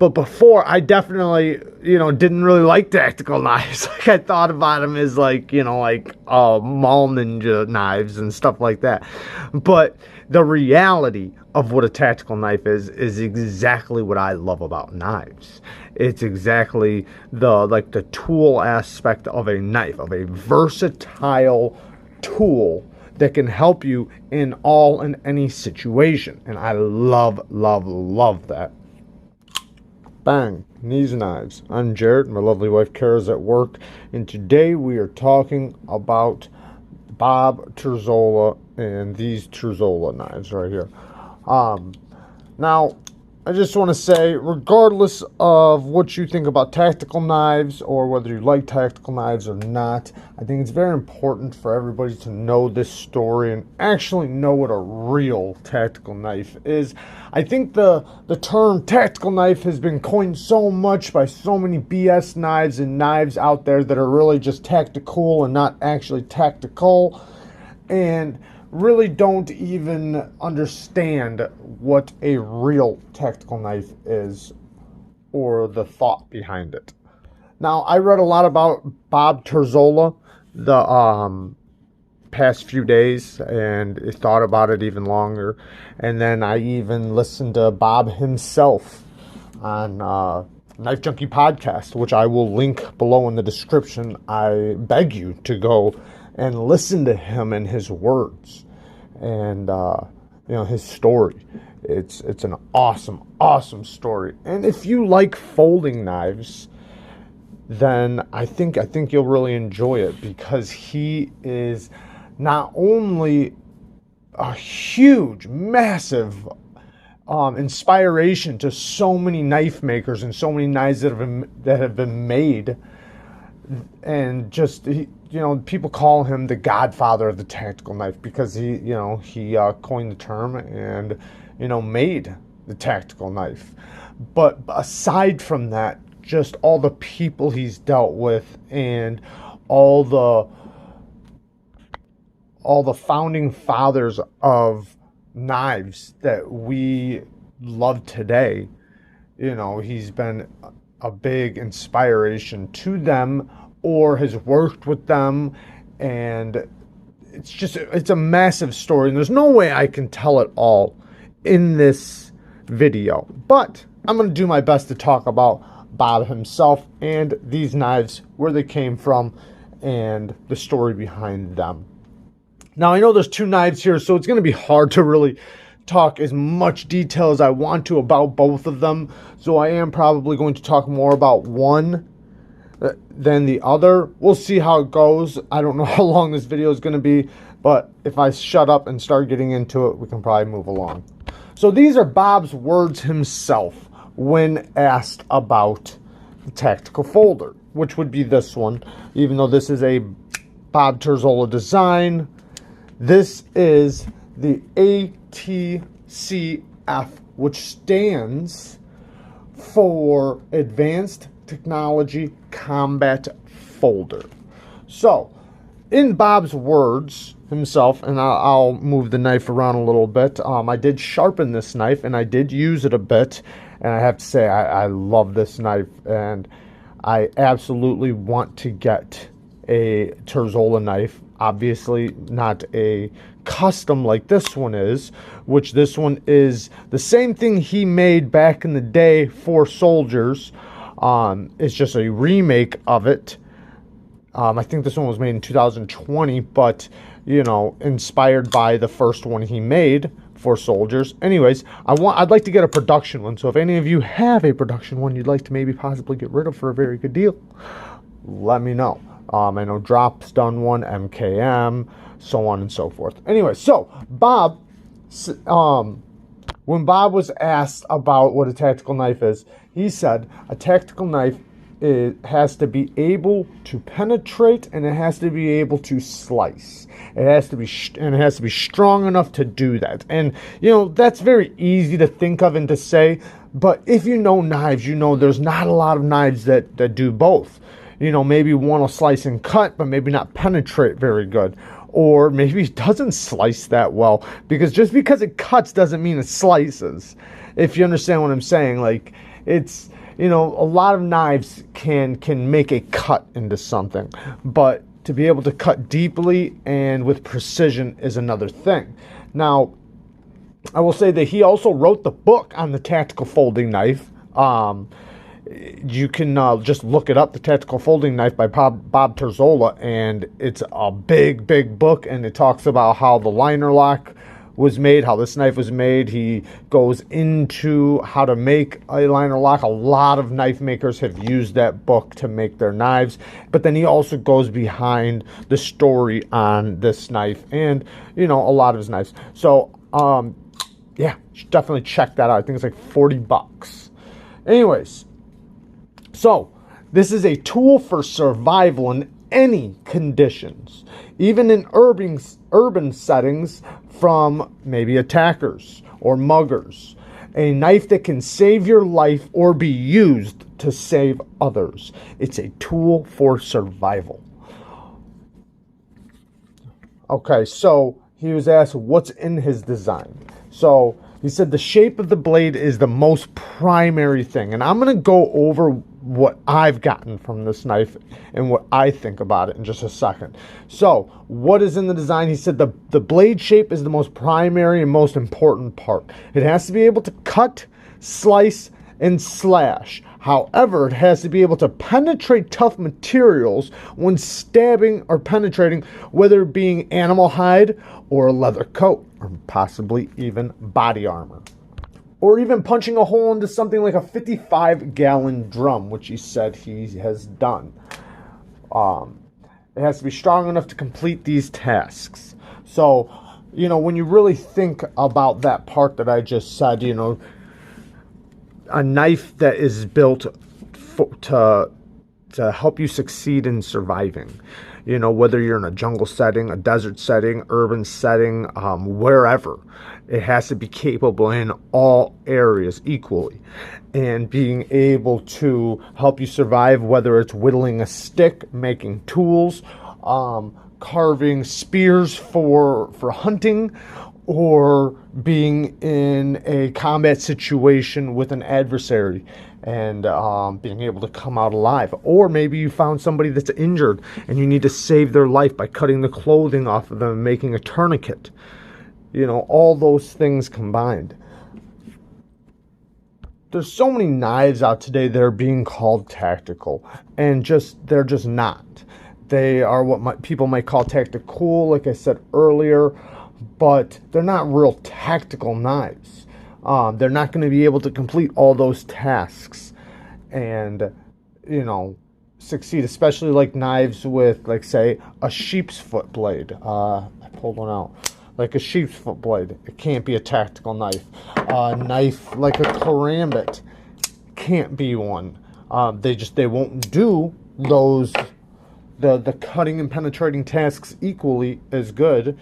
But before, I definitely, didn't really like tactical knives. Like, I thought about them as like, mall ninja knives and stuff like that. But the reality of what a tactical knife is exactly what I love about knives. It's exactly the tool aspect of a knife, of a versatile tool that can help you in all and any situation. And I love, love, love that. Bang, Neeves Knives. I'm Jared, my lovely wife Kara's at work, and today we are talking about Bob Terzuola and these Terzuola knives right here. Now, I just want to say, regardless of what you think about tactical knives or whether you like tactical knives or not, I think it's very important for everybody to know this story and actually know what a real tactical knife is. I think the term tactical knife has been coined so much by so many BS knives and knives out there that are really just tactical and not actually tactical, and really don't even understand what a real tactical knife is or the thought behind it. Now, I read a lot about Bob Terzuola the past few days and thought about it even longer, and then I even listened to Bob himself on Knife Junkie podcast, which I will link below in the description. I beg you to go and listen to him and his words and his story. It's an awesome story. And if you like folding knives, then I think you'll really enjoy it, because he is not only a huge, massive inspiration to so many knife makers and so many knives that have been made, and just people call him the Godfather of the tactical knife, because he coined the term and made the tactical knife. But aside from that, just all the people he's dealt with and all the founding fathers of knives that we love today, he's been a big inspiration to them or has worked with them, and it's a massive story, and there's no way I can tell it all in this video, but I'm going to do my best to talk about Bob himself and these knives, where they came from, and the story behind them. Now, I know there's two knives here, so it's going to be hard to really talk as much detail as I want to about both of them, so I am probably going to talk more about one than the other. We'll see how it goes. I don't know how long this video is going to be, but if I shut up and start getting into it, we can probably move along. So these are Bob's words himself when asked about the tactical folder, which would be this one. Even though this is a Bob Terzuola design, this is the ATCF, which stands for Advanced Technology Combat Folder. So, in Bob's words himself, and I'll move the knife around a little bit, I did sharpen this knife, and I did use it a bit, and I have to say, I love this knife, and I absolutely want to get a Terzuola knife. Obviously, not a custom like this one is, which this one is the same thing he made back in the day for soldiers. It's just a remake of it. I think this one was made in 2020, but inspired by the first one he made for soldiers. Anyways, I'd like to get a production one. So if any of you have a production one you'd like to maybe possibly get rid of for a very good deal, let me know. I know Drop's done one, MKM, so on and so forth. Anyway, so Bob, when Bob was asked about what a tactical knife is, he said a tactical knife has to be able to penetrate, and it has to be able to slice. It has to be strong enough to do that. And that's very easy to think of and to say, but if you know knives, there's not a lot of knives that do both. Maybe one will slice and cut, but maybe not penetrate very good. Or maybe it doesn't slice that well, because just because it cuts doesn't mean it slices. If you understand what I'm saying, like, it's, you know, a lot of knives can make a cut into something, but to be able to cut deeply and with precision is another thing. Now, I will say that he also wrote the book on the tactical folding knife. You can just look it up, The Tactical Folding Knife by Bob Terzuola, and it's a big, big book, and it talks about how the liner lock was made, how this knife was made. He goes into how to make a liner lock. A lot of knife makers have used that book to make their knives, but then he also goes behind the story on this knife and, you know, a lot of his knives. So, yeah, definitely check that out. I think it's like $40. Anyways, so this is a tool for survival in any conditions, even in urban settings, from maybe attackers or muggers. A knife that can save your life or be used to save others. It's a tool for survival. Okay, so he was asked what's in his design. So he said the shape of the blade is the most primary thing. And I'm going to go over what I've gotten from this knife and what I think about it in just a second. So what is in the design? He said the blade shape is the most primary and most important part. It has to be able to cut, slice, and slash. However, it has to be able to penetrate tough materials when stabbing or penetrating, whether it being animal hide or a leather coat, or possibly even body armor. Or even punching a hole into something like a 55-gallon drum, which he said he has done. It has to be strong enough to complete these tasks. So, you know, when you really think about that part that I just said, you know, a knife that is built to help you succeed in surviving. You know, whether you're in a jungle setting, a desert setting, urban setting, wherever. It has to be capable in all areas equally. And being able to help you survive, whether it's whittling a stick, making tools, carving spears for hunting, or being in a combat situation with an adversary and being able to come out alive. Or maybe you found somebody that's injured and you need to save their life by cutting the clothing off of them and making a tourniquet. You know, all those things combined. There's so many knives out today that are being called tactical, and they're just not. They are what people might call tactical, like I said earlier, but they're not real tactical knives. They're not going to be able to complete all those tasks and, you know, succeed, especially like knives with, like, say, a sheep's foot blade. I pulled one out. Like a sheep's foot blade. It can't be a tactical knife. A knife like a karambit can't be one. They won't do those, the cutting and penetrating tasks equally as good.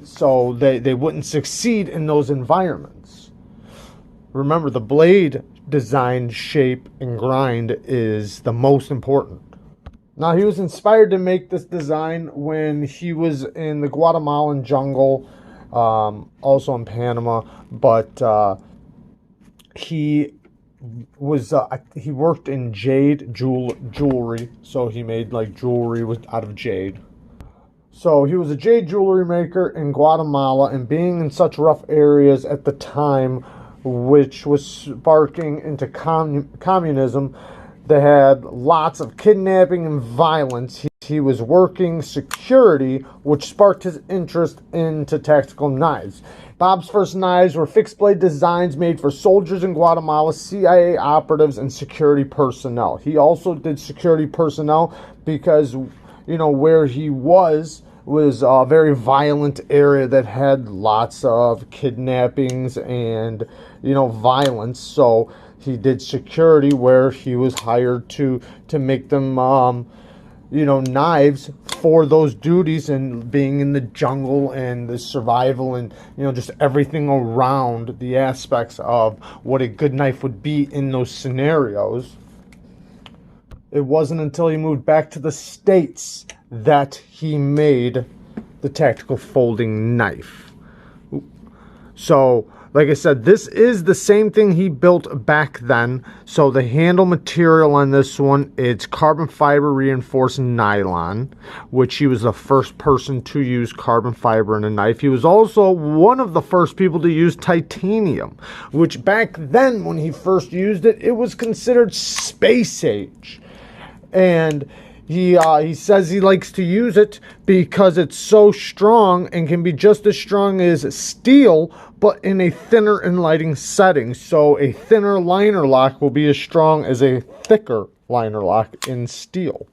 So they wouldn't succeed in those environments. Remember, the blade design, shape, and grind is the most important. Now, he was inspired to make this design when he was in the Guatemalan jungle, also in Panama, but he worked in jade jewelry, so he made like jewelry out of jade. So he was a jade jewelry maker in Guatemala, and being in such rough areas at the time, which was sparking into communism, they had lots of kidnapping and violence. He was working security, which sparked his interest into tactical knives. Bob's first knives were fixed blade designs made for soldiers in Guatemala, CIA operatives, and security personnel. He also did security personnel because, you know, where he was a very violent area that had lots of kidnappings and, you know, violence. So he did security where he was hired to make them, you know, knives for those duties, and being in the jungle and the survival and, you know, just everything around the aspects of what a good knife would be in those scenarios. It wasn't until he moved back to the States that he made the tactical folding knife. So Like I said, this is the same thing he built back then. So the handle material on this one, it's carbon fiber reinforced nylon, which he was the first person to use carbon fiber in a knife. He was also one of the first people to use titanium, which back then when he first used it, it was considered space age. And he says he likes to use it because it's so strong and can be just as strong as steel, but in a thinner and lighting setting. So a thinner liner lock will be as strong as a thicker liner lock in steel.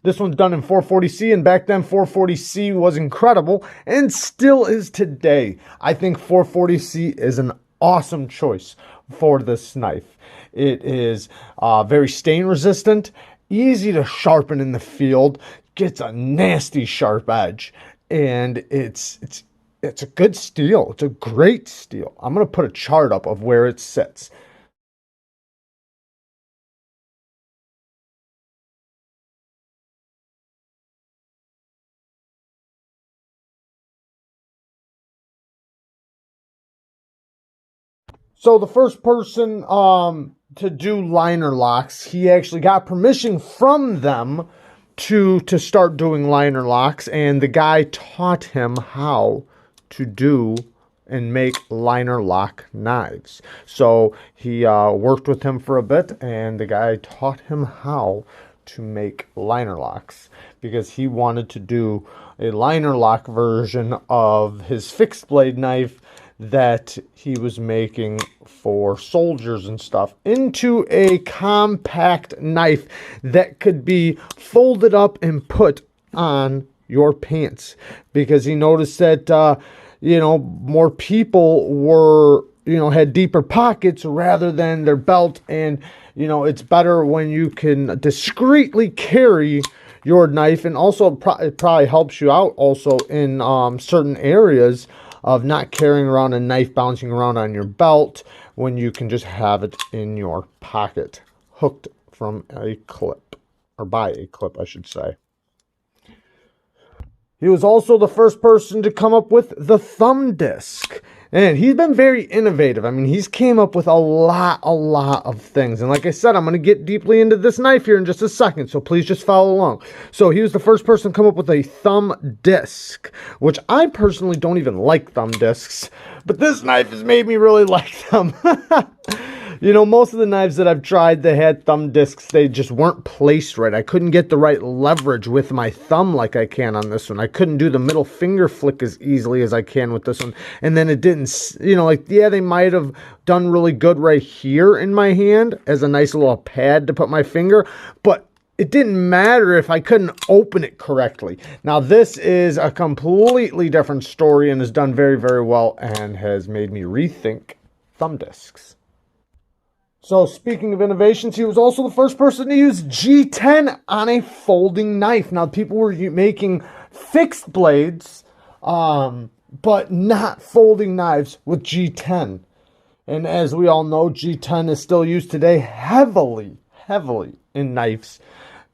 This one's done in 440C, and back then 440C was incredible and still is today. I think 440C is an awesome choice for this knife. It is very stain resistant, easy to sharpen in the field, gets a nasty sharp edge, and it's a good steel. It's a great steel. I'm going to put a chart up of where it sits. So the first person to do liner locks, he actually got permission from them to start doing liner locks, and the guy taught him how to do and make liner lock knives. So he worked with him for a bit, and the guy taught him how to make liner locks because he wanted to do a liner lock version of his fixed blade knife that he was making for soldiers and stuff into a compact knife that could be folded up and put on your pants, because he noticed that more people were had deeper pockets rather than their belt, and it's better when you can discreetly carry your knife, and also it probably helps you out also in certain areas of not carrying around a knife bouncing around on your belt when you can just have it in your pocket, hooked from a clip, or by a clip, I should say. He was also the first person to come up with the thumb disc. And he's been very innovative. I mean, he's came up with a lot of things. And like I said, I'm going to get deeply into this knife here in just a second, so please just follow along. So he was the first person to come up with a thumb disc, which I personally don't even like thumb discs, but this knife has made me really like them. Most of the knives that I've tried that had thumb discs, they just weren't placed right. I couldn't get the right leverage with my thumb like I can on this one. I couldn't do the middle finger flick as easily as I can with this one. And then it didn't, they might have done really good right here in my hand as a nice little pad to put my finger, but it didn't matter if I couldn't open it correctly. Now, this is a completely different story and is done very, very well and has made me rethink thumb discs. So speaking of innovations, he was also the first person to use G10 on a folding knife. Now, people were making fixed blades, but not folding knives with G10. And as we all know, G10 is still used today heavily in knives,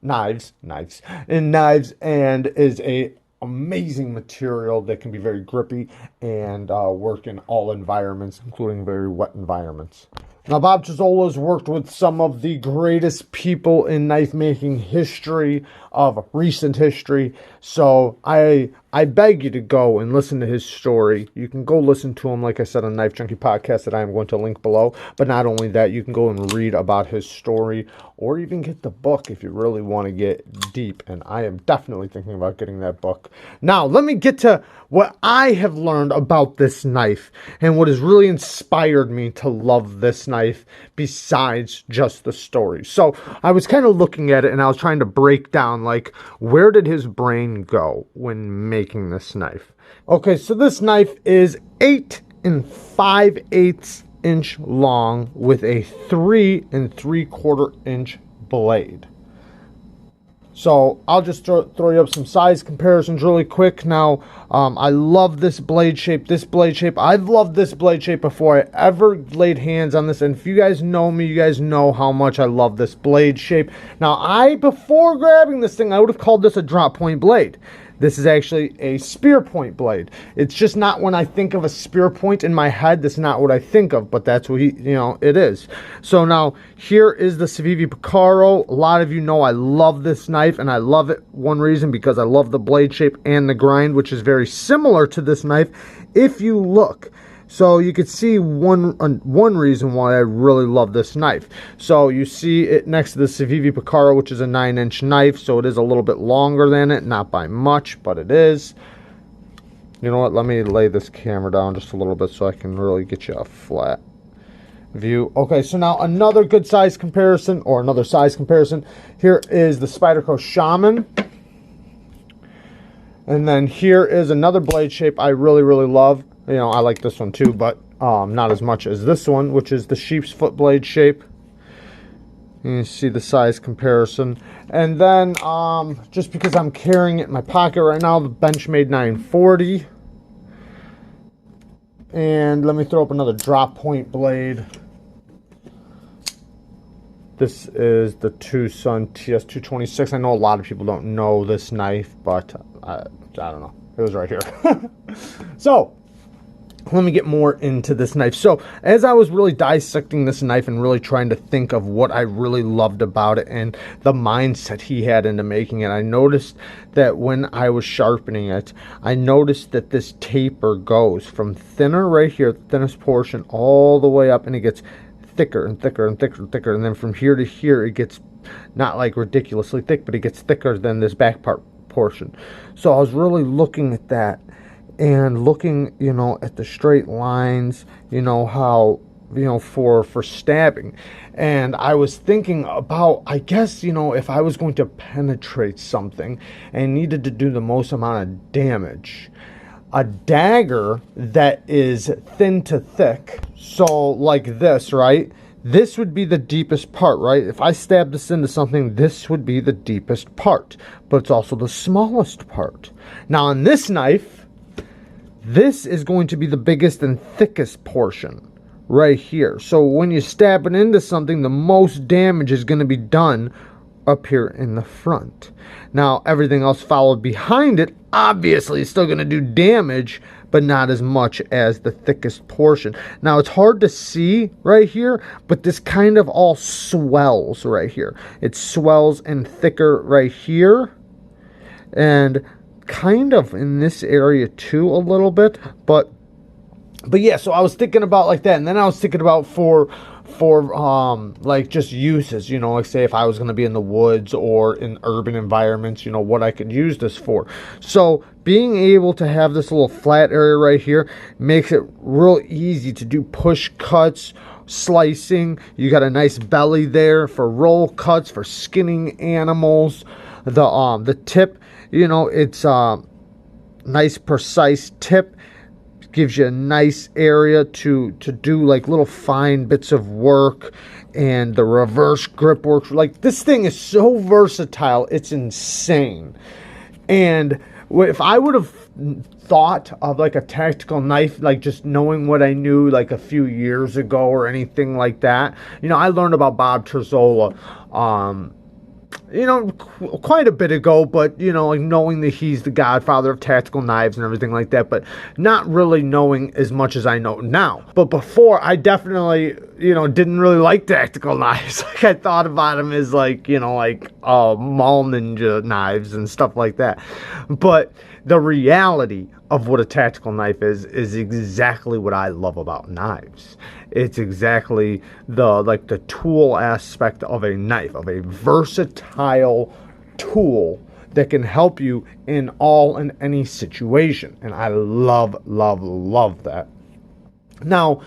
and is a amazing material that can be very grippy and work in all environments, including very wet environments. Now, Bob Terzuola has worked with some of the greatest people in knife making history, of recent history. So I beg you to go and listen to his story. You can go listen to him, like I said, on Knife Junkie podcast that I am going to link below. But not only that, you can go and read about his story, or even get the book if you really want to get deep. And I am definitely thinking about getting that book. Now, let me get to what I have learned about this knife and what has really inspired me to love this knife besides just the story. So I was kind of looking at it and I was trying to break down, like, where did his brain go when making this knife? Okay, so this knife is 8 5/8 inch long with a 3 3/4 inch blade. So I'll just throw you up some size comparisons really quick. Now, I love this blade shape. I've loved this blade shape before I ever laid hands on this. And if you guys know me, you guys know how much I love this blade shape. Now, before grabbing this thing, I would have called this a drop point blade. This is actually a spear point blade. It's just not, when I think of a spear point in my head, that's not what I think of, but that's what it is. So now here is the Civivi Piccaro. A lot of you know I love this knife, and I love it, one reason, because I love the blade shape and the grind, which is very similar to this knife if you look. So you could see one reason why I really love this knife. So you see it next to the Civivi Piccaro, which is a 9-inch knife, so it is a little bit longer than it, not by much, but it is. You know what, let me lay this camera down just a little bit so I can really get you a flat view. Okay, so now another good size comparison, or another size comparison. Here is the Spyderco Shaman. And then here is another blade shape I really, really love. I like this one too, but not as much as this one, which is the sheep's foot blade shape. You see the size comparison. And then, just because I'm carrying it in my pocket right now, the Benchmade 940. And let me throw up another drop point blade. This is the TWOSUN TS226. I know a lot of people don't know this knife, but I don't know. It was right here. So, let me get more into this knife. So, as I was really dissecting this knife and really trying to think of what I really loved about it and the mindset he had into making it, I noticed that when I was sharpening it, I noticed that this taper goes from thinner right here, the thinnest portion, all the way up, and it gets thicker and thicker and thicker and thicker. And then from here to here, it gets not like ridiculously thick, but it gets thicker than this back part portion. So I was really looking at that and looking, at the straight lines, how, for stabbing. And I was thinking about, I guess, if I was going to penetrate something and needed to do the most amount of damage, a dagger that is thin to thick, so like this, right? This would be the deepest part, right? If I stab this into something, this would be the deepest part, but it's also the smallest part. Now on this knife, this is going to be the biggest and thickest portion right here. So when you stab it into something, the most damage is going to be done up here in the front. Now everything else followed behind it, obviously is still going to do damage, but not as much as the thickest portion. Now it's hard to see right here, but this kind of all swells right here. It swells and thicker right here, and kind of in this area too a little bit, but yeah. So I was thinking about like that, and then I was thinking about for like just uses, like say if I was going to be in the woods or in urban environments, what I could use this for. So being able to have this little flat area right here makes it real easy to do push cuts, slicing. You got a nice belly there for roll cuts, for skinning animals. The tip, it's a nice precise tip. Gives you a nice area to do like little fine bits of work, and the reverse grip works. Like, this thing is so versatile, it's insane. And if I would have thought of like a tactical knife, like just knowing what I knew like a few years ago or anything like that, I learned about Bob Terzuola quite a bit ago, but like knowing that he's the godfather of tactical knives and everything like that, but not really knowing as much as I know now. But before, I definitely didn't really like tactical knives. Like, I thought about them as like mall ninja knives and stuff like that. But the reality of what a tactical knife is exactly what I love about knives. It's exactly the tool aspect of a knife, of a versatile tool that can help you in all and any situation. And I love, love, love that. Now,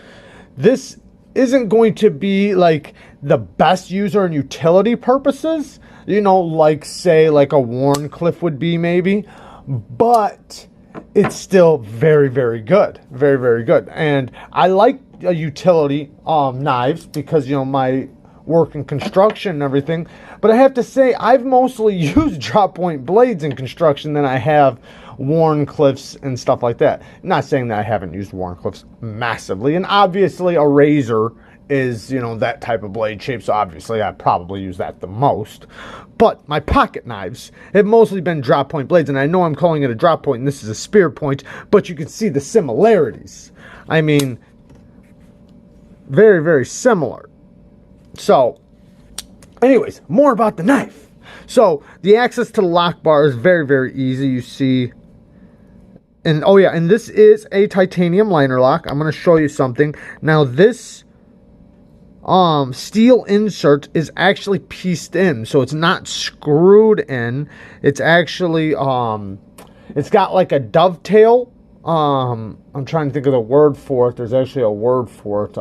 this isn't going to be like the best user and utility purposes, like say like a Wharncliffe would be maybe, but it's still very, very good. Very, very good. And I like utility knives because, my work in construction and everything. But I have to say, I've mostly used drop point blades in construction than I have Wharncliffes and stuff like that. Not saying that I haven't used Wharncliffes massively. And obviously a razor is, you know, that type of blade shape, so obviously I probably use that the most. But my pocket knives have mostly been drop point blades, and I know I'm calling it a drop point and this is a spear point, but you can see the similarities. I mean, very, very similar. So, anyways, more about the knife. So, the access to the lock bar is very, very easy. You see, and oh yeah, and this is a titanium liner lock. I'm going to show you something. Now, this steel insert is actually pieced in, so it's not screwed in. It's actually, it's got like a dovetail. I'm trying to think of the word for it. There's actually a word for it.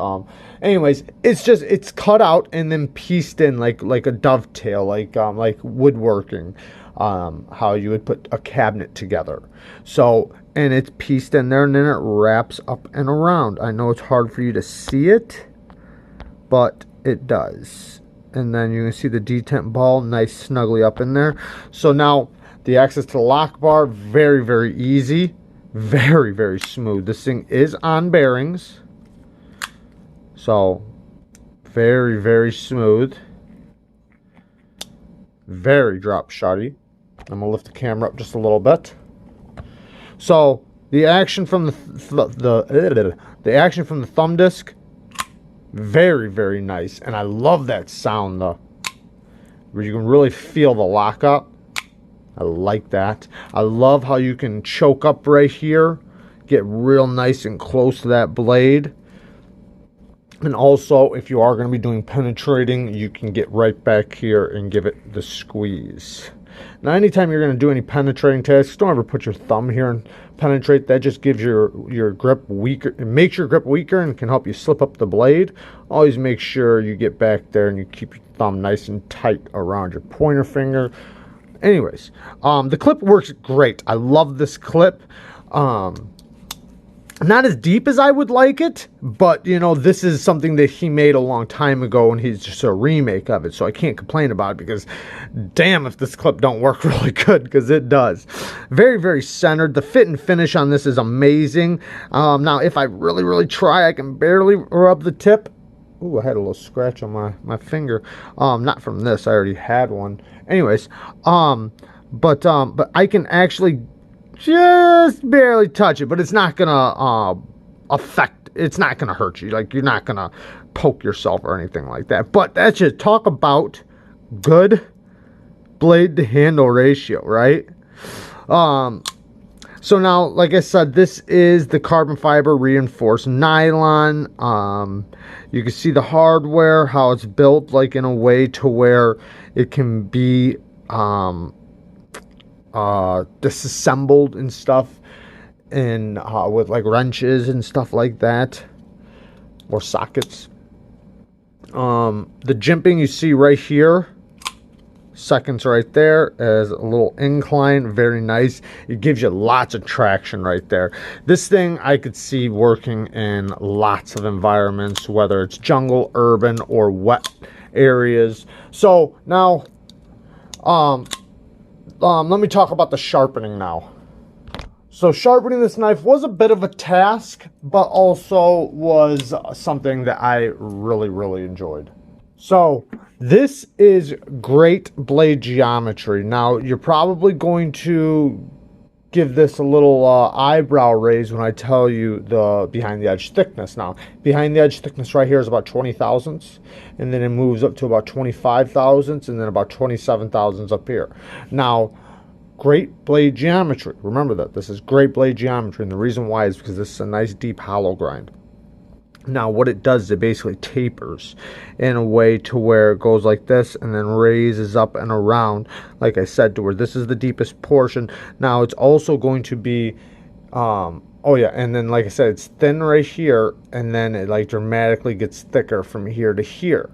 Anyways, it's cut out and then pieced in like a dovetail, like woodworking, how you would put a cabinet together. So, and it's pieced in there and then it wraps up and around. I know it's hard for you to see it, but it does. And then you can see the detent ball nice snugly up in there. So now the access to the lock bar, very, very easy. Very, very smooth. This thing is on bearings. So, very, very smooth. Very drop shotty. I'm going to lift the camera up just a little bit. So, the action from the action from the thumb disc, very, very nice. And I love that sound, though, where you can really feel the lockup. I like that. I love how you can choke up right here, get real nice and close to that blade. And also, if you are going to be doing penetrating, you can get right back here and give it the squeeze. Now, anytime you're going to do any penetrating tasks, don't ever put your thumb here and penetrate. That just gives your grip weaker. It makes your grip weaker and can help you slip up the blade. Always make sure you get back there and you keep your thumb nice and tight around your pointer finger. Anyways, the clip works great. I love this clip. Not as deep as I would like it, but, you know, this is something that he made a long time ago, and he's just a remake of it, so I can't complain about it, because damn if this clip don't work really good, because it does. Very, very centered. The fit and finish on this is amazing. Now, if I really, really try, I can barely rub the tip. Ooh, I had a little scratch on my finger. Not from this. I already had one. Anyways, but I can actually just barely touch it, but it's not gonna it's not gonna hurt you. Like, you're not gonna poke yourself or anything like that. But that's just, talk about good blade to handle ratio, right? So now, like I said, this is the carbon fiber reinforced nylon. You can see the hardware, how it's built, like in a way to where it can be disassembled and stuff, and with like wrenches and stuff like that, or sockets. The jimping you see right here, seconds right there, as a little incline, very nice. It gives you lots of traction right there. This thing I could see working in lots of environments, whether it's jungle, urban, or wet areas. So now let me talk about the sharpening now. So sharpening this knife was a bit of a task, but also was something that I really, really enjoyed. So this is great blade geometry. Now, you're probably going to give this a little eyebrow raise when I tell you the behind the edge thickness. Now, behind the edge thickness right here is about 20 thousandths, and then it moves up to about 25 thousandths, and then about 27 thousandths up here. Now, great blade geometry. Remember that this is great blade geometry, and the reason why is because this is a nice deep hollow grind. Now, what it does is it basically tapers in a way to where it goes like this and then raises up and around, like I said, to where this is the deepest portion. Now, it's also going to be, oh yeah, and then like I said, it's thin right here, and then it like dramatically gets thicker from here to here.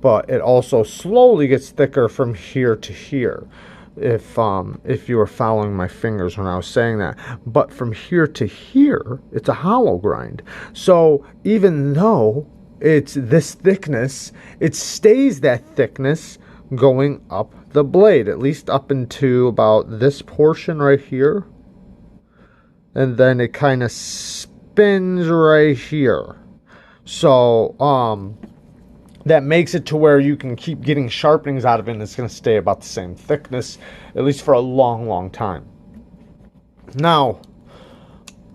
But it also slowly gets thicker from here to here, if you were following my fingers when I was saying that. But from here to here, it's a hollow grind. So even though it's this thickness, it stays that thickness going up the blade, at least up into about this portion right here. And then it kind of spins right here. So that makes it to where you can keep getting sharpenings out of it, and it's going to stay about the same thickness, at least for a long, long time. Now,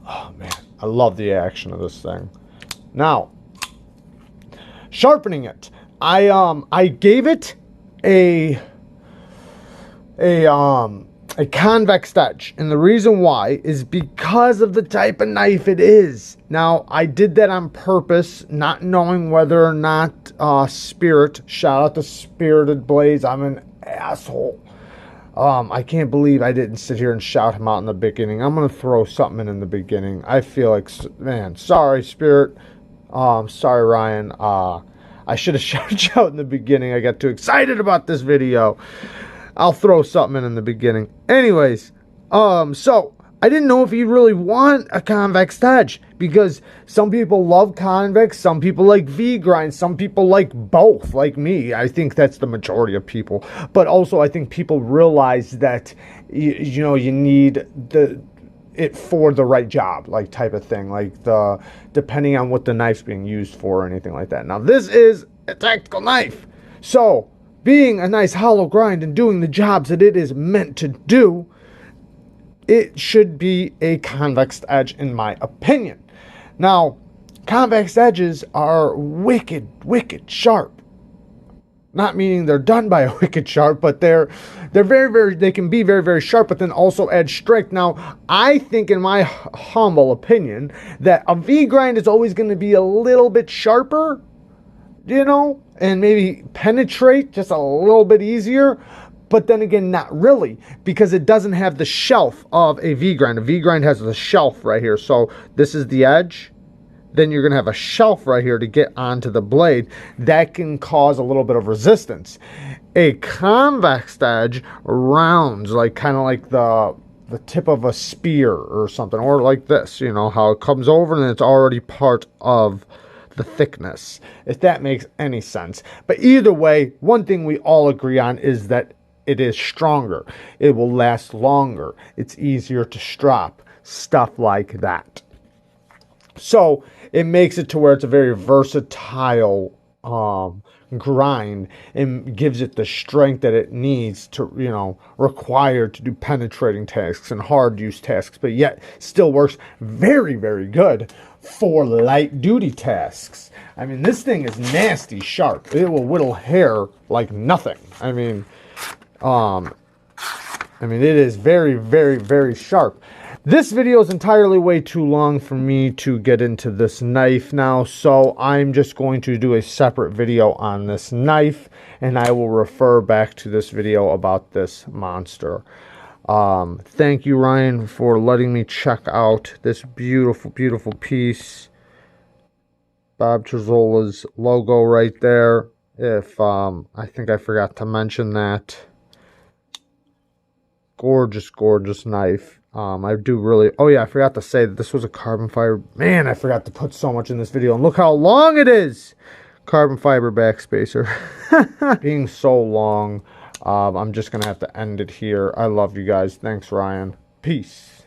oh man, I love the action of this thing. Now, sharpening it. I gave it a convex edge, and the reason why is because of the type of knife it is. Now, I did that on purpose, not knowing whether or not Spirit, shout out to Spirited Blades, I'm an asshole. I can't believe I didn't sit here and shout him out in the beginning. I'm gonna throw something in the beginning. I feel like, man, sorry Spirit, sorry Ryan, I should have shouted you out in the beginning. I got too excited about this video. I'll throw something in the beginning. Anyways, so I didn't know if you really want a convex edge, because some people love convex, some people like V-grind, some people like both, like me. I think that's the majority of people. But also I think people realize that, you know, you need it for the right job, like type of thing, like depending on what the knife's being used for or anything like that. Now this is a tactical knife, so being a nice hollow grind and doing the jobs that it is meant to do, it should be a convex edge in my opinion. Now, convex edges are wicked, wicked sharp. Not meaning they're done by a wicked sharp, but they're very, very, they can be very, very sharp, but then also edge strike. Now, I think, in my humble opinion, that a V-grind is always going to be a little bit sharper, you know, and maybe penetrate just a little bit easier. But then again, not really, because it doesn't have the shelf of a V-grind. A V-grind has the shelf right here. So this is the edge. Then you're going to have a shelf right here to get onto the blade. That can cause a little bit of resistance. A convex edge rounds, like kind of like the tip of a spear or something, or like this, you know, how it comes over and it's already part of the thickness, if that makes any sense. But either way, one thing we all agree on is that it is stronger. It will last longer. It's easier to strap, stuff like that. So it makes it to where it's a very versatile grind, and gives it the strength that it needs to, you know, required to do penetrating tasks and hard use tasks, but yet still works very, very good for light duty tasks. I mean, this thing is nasty sharp. It will whittle hair like nothing. I mean, it is very, very, very sharp. This video is entirely way too long for me to get into this knife now, so I'm just going to do a separate video on this knife, and I will refer back to this video about this monster. Thank you, Ryan, for letting me check out this beautiful, beautiful piece. Bob Terzuola's logo right there. If I think I forgot to mention that. Gorgeous, gorgeous knife. I do really, oh yeah, I forgot to say that this was a carbon fiber. Man, I forgot to put so much in this video, and look how long it is. Carbon fiber backspacer. Being so long, I'm just gonna have to end it here. I love you guys. Thanks, Ryan. Peace.